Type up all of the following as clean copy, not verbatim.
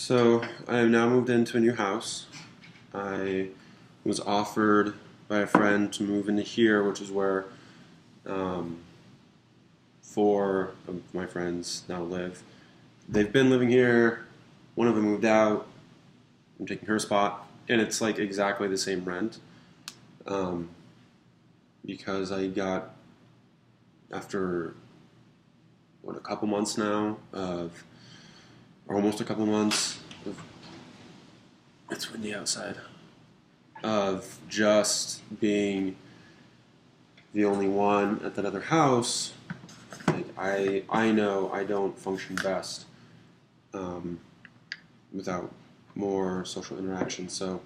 So I have now moved into a new house. I was offered by a friend to move into here, which is where um, four of my friends now live. They've been living here. One of them moved out. I'm taking her spot, and it's like exactly the same rent. Um, because I got after a couple months now of, or almost a couple months of, it's windy outside, of just being the only one at that other house. Like I know I don't function best um, without more social interaction. So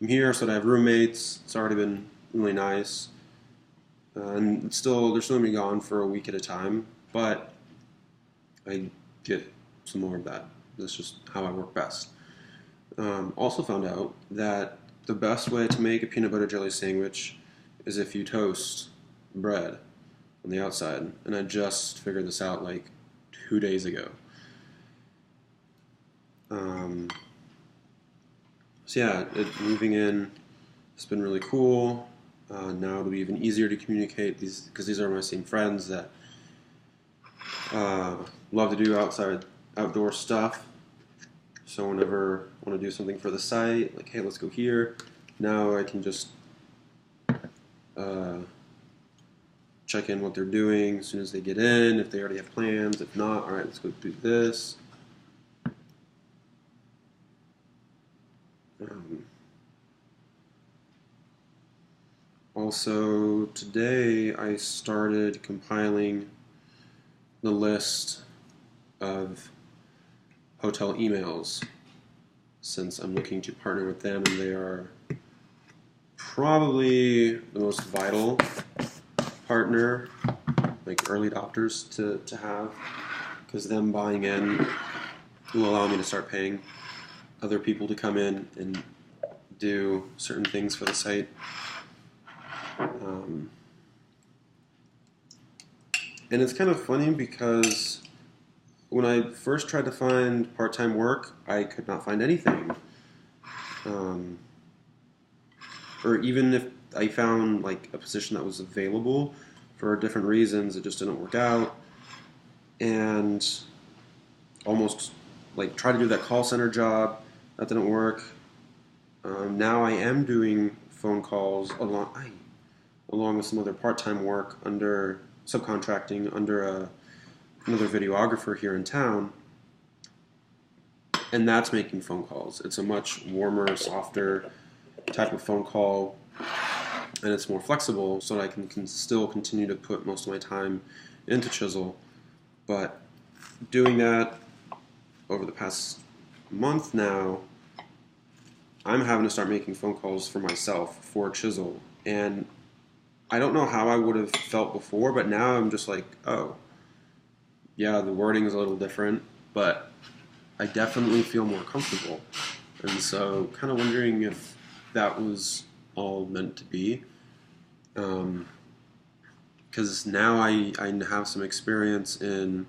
I'm here so that I have roommates. It's already been really nice, and they're still gonna be gone for a week at a time. But I get some more of that. That's just how I work best. Also found out that the best way to make a peanut butter jelly sandwich is if you toast bread on the outside. And I just figured this out like 2 days ago. Um, so yeah, moving in has been really cool. Now it'll be even easier to communicate because these are my same friends that love to do outdoor stuff. So whenever I want to do something for the site, like hey, let's go here. Now I can just uh, check in what they're doing as soon as they get in. If they already have plans, if not, all right, let's go do this. Um, Also, today I started compiling the list of hotel emails since I'm looking to partner with them, and they are probably the most vital partner, like early adopters to have, because them buying in will allow me to start paying other people to come in and do certain things for the site. And it's kind of funny because when I first tried to find part-time work, I could not find anything. Um, or even if I found like a position that was available for different reasons, it just didn't work out. And almost like try to do that call center job, that didn't work. Now I am doing phone calls along with some other part-time work under subcontracting under another videographer here in town, and that's making phone calls. It's a much warmer, softer type of phone call, and it's more flexible, so that I can still continue to put most of my time into Chisel. But doing that over the past month now, I'm having to start making phone calls for myself for Chisel, and I don't know how I would have felt before, but now I'm just like, oh, yeah, the wording is a little different, but I definitely feel more comfortable. And so, kind of wondering if that was all meant to be. Because now I have some experience in,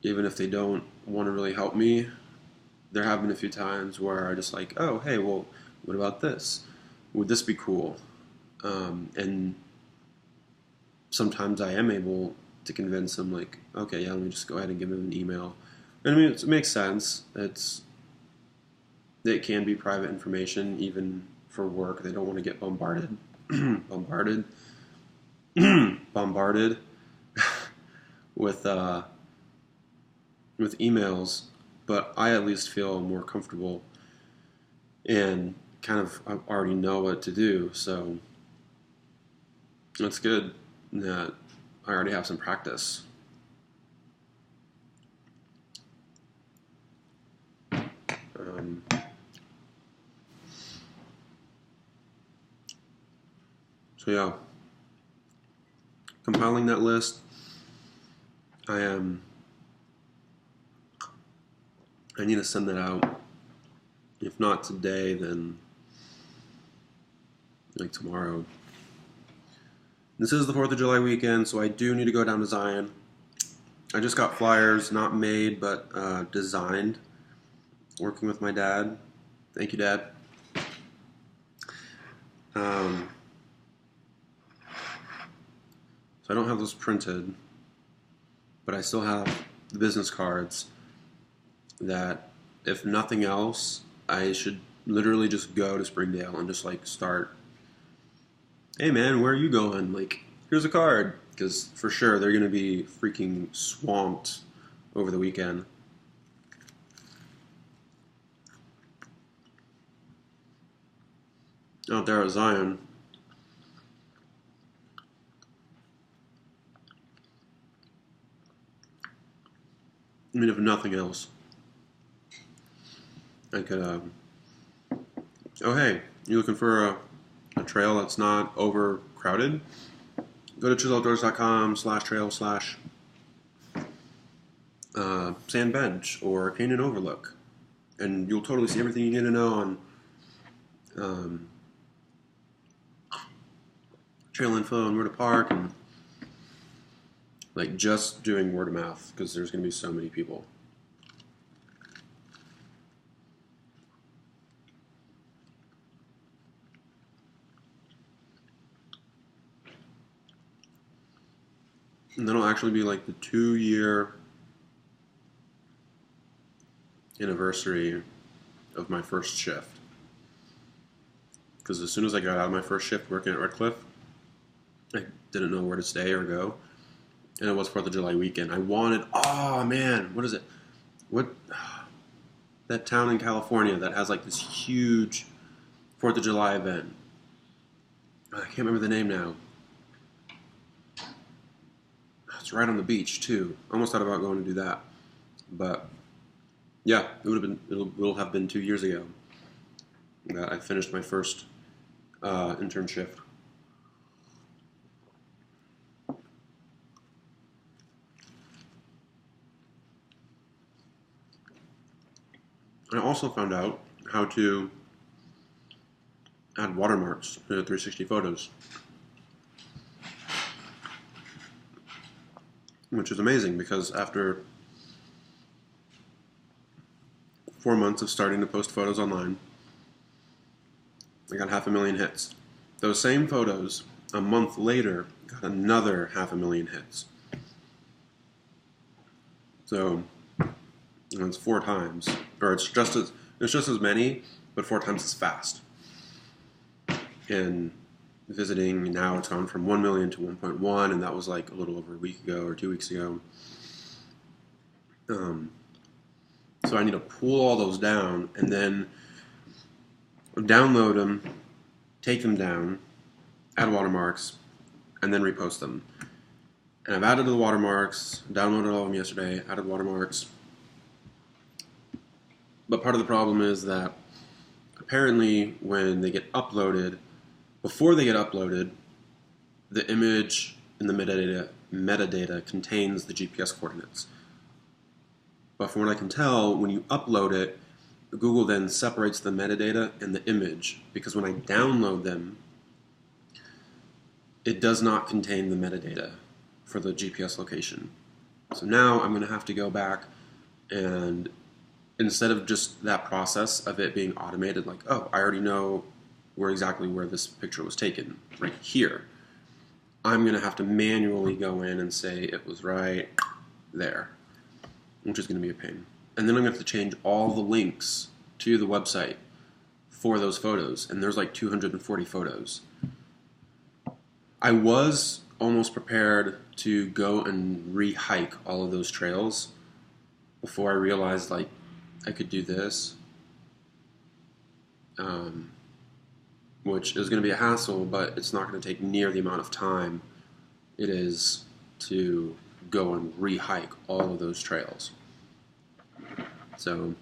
even if they don't want to really help me, there have been a few times where I just like, oh, hey, well, what about this? Would this be cool? And sometimes I am able to convince them, like, okay, yeah, let me just go ahead and give them an email. And I mean, it makes sense. It can be private information, even for work. They don't want to get bombarded, bombarded with emails. But I at least feel more comfortable and kind of already know what to do. So that's good that I already have some practice. Um, so yeah, compiling that list. I need to send that out. If not today, then like tomorrow. This is the 4th of July weekend, so I do need to go down to Zion. I just got flyers, not made, but designed working with my dad. Thank you, Dad. Um, so I don't have those printed, but I still have the business cards that, if nothing else, I should literally just go to Springdale and just like start. Hey man, where are you going? Like, here's a card. Because for sure they're going to be freaking swamped over the weekend. Out there at Zion. I mean, if nothing else, I could. Oh, hey, you looking for a trail that's not overcrowded? Go to chooseoutdoors.com/trail/sand bench or canyon overlook, and you'll totally see everything you need to know on um, trail info and where to park, and like just doing word of mouth because there's going to be so many people. And that'll actually be like the 2-year anniversary of my first shift. Because as soon as I got out of my first shift working at Redcliffe, I didn't know where to stay or go. And it was 4th of July weekend. I wanted, oh man, what is it? What, that town in California that has like this huge 4th of July event. I can't remember the name now. It's right on the beach too. Almost thought about going to do that. But yeah, it'll have been 2 years ago that I finished my first internship. I also found out how to add watermarks to 360 photos, which is amazing because after 4 months of starting to post photos online, I got 500,000 hits. Those same photos, a month later, got another 500,000 hits. So it's 4 times, or it's just as many, but 4 times as fast. And visiting now, it's gone from 1 million to 1.1, and that was like a little over a week ago or 2 weeks ago. So I need to pull all those down and then download them, take them down, add watermarks, and then repost them. And I've added the watermarks, downloaded all of them yesterday, added watermarks. But part of the problem is that apparently when they get uploaded, before they get uploaded, the image in the metadata contains the GPS coordinates. But from what I can tell, when you upload it, Google then separates the metadata and the image, because when I download them, it does not contain the metadata for the GPS location. So now I'm going to have to go back and, instead of just that process of it being automated, like, oh, I already know exactly where this picture was taken, right here, I'm going to have to manually go in and say it was right there, which is going to be a pain. And then I'm going to have to change all the links to the website for those photos, and there's like 240 photos. I was almost prepared to go and re-hike all of those trails before I realized like I could do this, which is going to be a hassle, but it's not going to take near the amount of time it is to go and re-hike all of those trails. So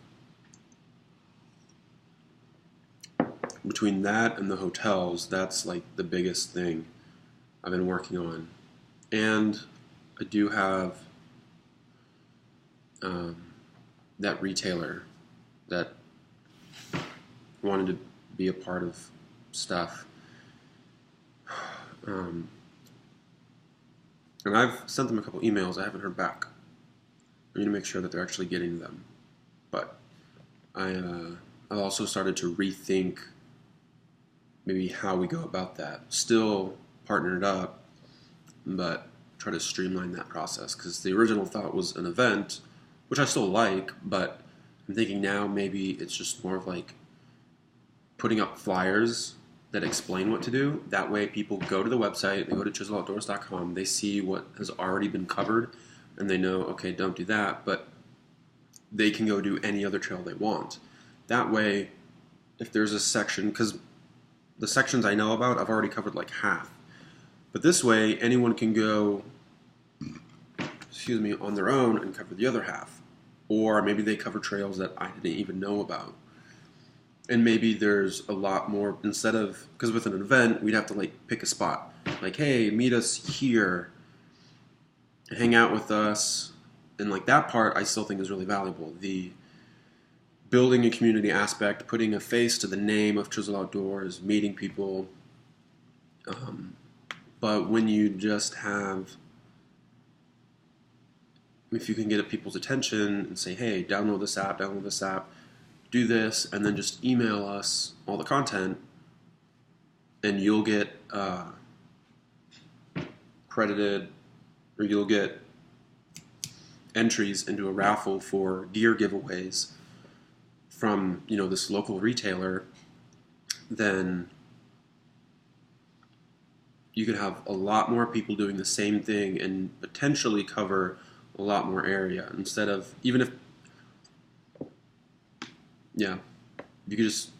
between that and the hotels, that's like the biggest thing I've been working on. And I do have that retailer that wanted to be a part of stuff. And I've sent them a couple emails. I haven't heard back. I need to make sure that they're actually getting them. But I've also started to rethink maybe how we go about that. Still partnered up, but try to streamline that process because the original thought was an event, which I still like, but I'm thinking now maybe it's just more of like putting up flyers that explain what to do. That way people go to the website, they go to chiseloutdoors.com, they see what has already been covered, and they know, okay, don't do that, but they can go do any other trail they want. That way, if there's a section, because the sections I know about, I've already covered like half. But this way, anyone can go, on their own and cover the other half. Or maybe they cover trails that I didn't even know about. And maybe there's a lot more, instead of, because with an event, we'd have to like pick a spot. Like, hey, meet us here, hang out with us. And like that part I still think is really valuable. The building a community aspect, putting a face to the name of Chisel Outdoors, meeting people. But when you just have, if you can get people's attention and say, hey, download this app, do this, and then just email us all the content, and you'll get credited, or you'll get entries into a raffle for gear giveaways from this local retailer, then you could have a lot more people doing the same thing and potentially cover a lot more area instead of, even if, yeah, you could just,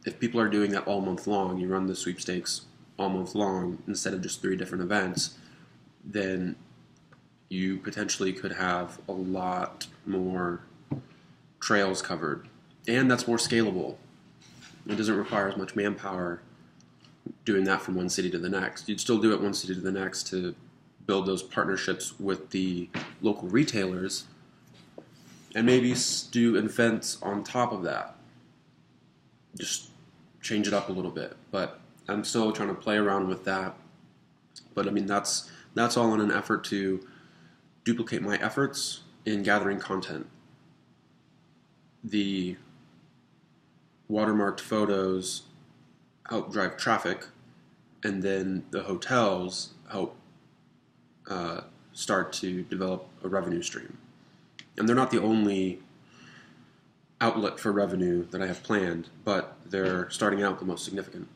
if people are doing that all month long, you run the sweepstakes all month long instead of just 3 different events, then you potentially could have a lot more trails covered. And that's more scalable. It doesn't require as much manpower doing that from one city to the next. You'd still do it one city to the next to build those partnerships with the local retailers, and maybe do events on top of that. Just change it up a little bit. But I'm still trying to play around with that. But I mean, that's all in an effort to duplicate my efforts in gathering content. The watermarked photos help drive traffic, and then the hotels help start to develop a revenue stream. And they're not the only outlet for revenue that I have planned, but they're starting out the most significant.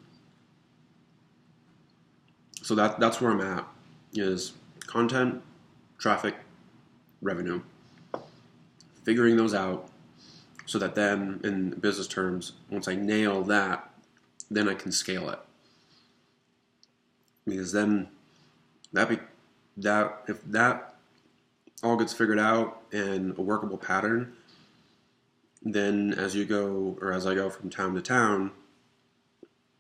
So that's where I'm at, is content, traffic, revenue. Figuring those out so that then, in business terms, once I nail that, then I can scale it. Because then if that all gets figured out in a workable pattern, then as I go from town to town,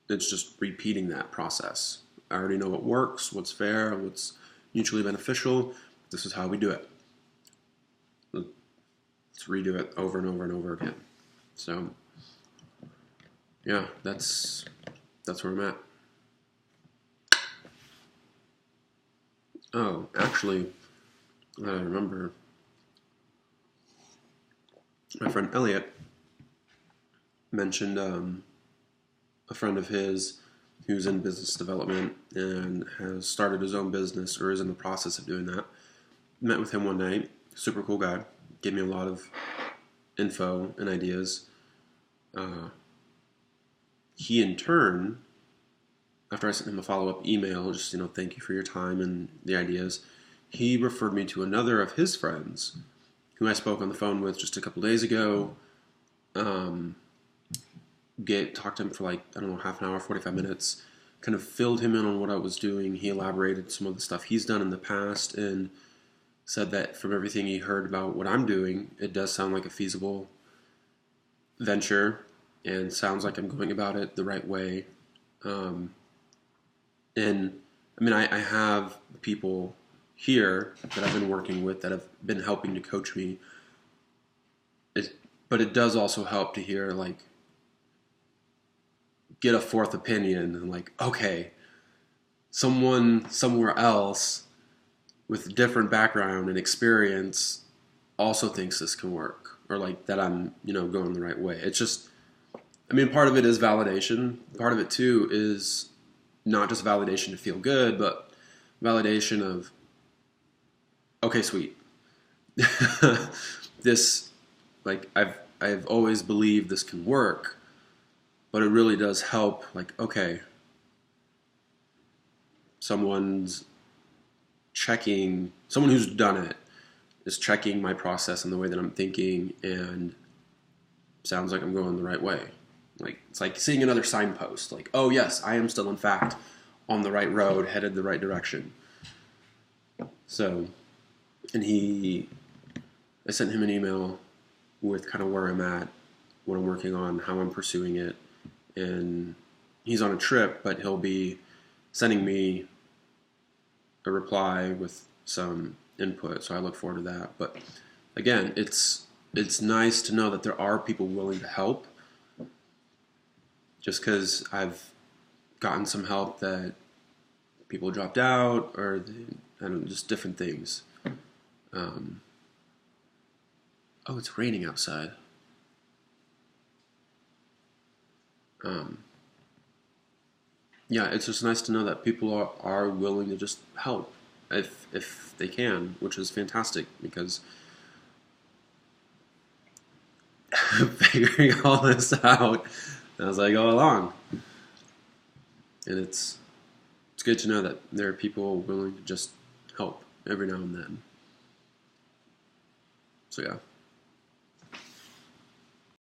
it's just repeating that process. I already know what works, what's fair, what's mutually beneficial. This is how we do it. Let's redo it over and over and over again. So, yeah, that's where I'm at. Oh, actually, I remember my friend Elliot mentioned a friend of his who's in business development and has started his own business, or is in the process of doing that. Met with him one night. Super cool guy. Gave me a lot of info and ideas. He in turn, after I sent him a follow-up email, just thank you for your time and the ideas, he referred me to another of his friends who I spoke on the phone with just a couple days ago. Talked to him for half an hour, 45 minutes, kind of filled him in on what I was doing. He elaborated some of the stuff he's done in the past and said that from everything he heard about what I'm doing, it does sound like a feasible venture and sounds like I'm going about it the right way. And I mean, I have people here that I've been working with that have been helping to coach me. But it does also help to hear, get a fourth opinion and okay, someone somewhere else with different background and experience also thinks this can work. or like that I'm, going the right way. It's just, I mean, part of it is validation. Part of it too is not just validation to feel good, but validation of, okay, sweet. This, like, I've always believed this can work, but it really does help. Like, okay, someone's someone who's done it is checking my process and the way that I'm thinking, and sounds like I'm going the right way. Like, it's like seeing another signpost. Like, oh yes, I am still in fact on the right road, headed the right direction. So, and I sent him an email with kind of where I'm at, what I'm working on, how I'm pursuing it, and he's on a trip, but he'll be sending me a reply with some input, so I look forward to that. But again, it's nice to know that there are people willing to help. Just because I've gotten some help that people dropped out, or I don't know, just different things. Oh, it's raining outside. Yeah, it's just nice to know that people are willing to just help if they can, which is fantastic because figuring all this out as I go along, and it's good to know that there are people willing to just help every now and then. So yeah.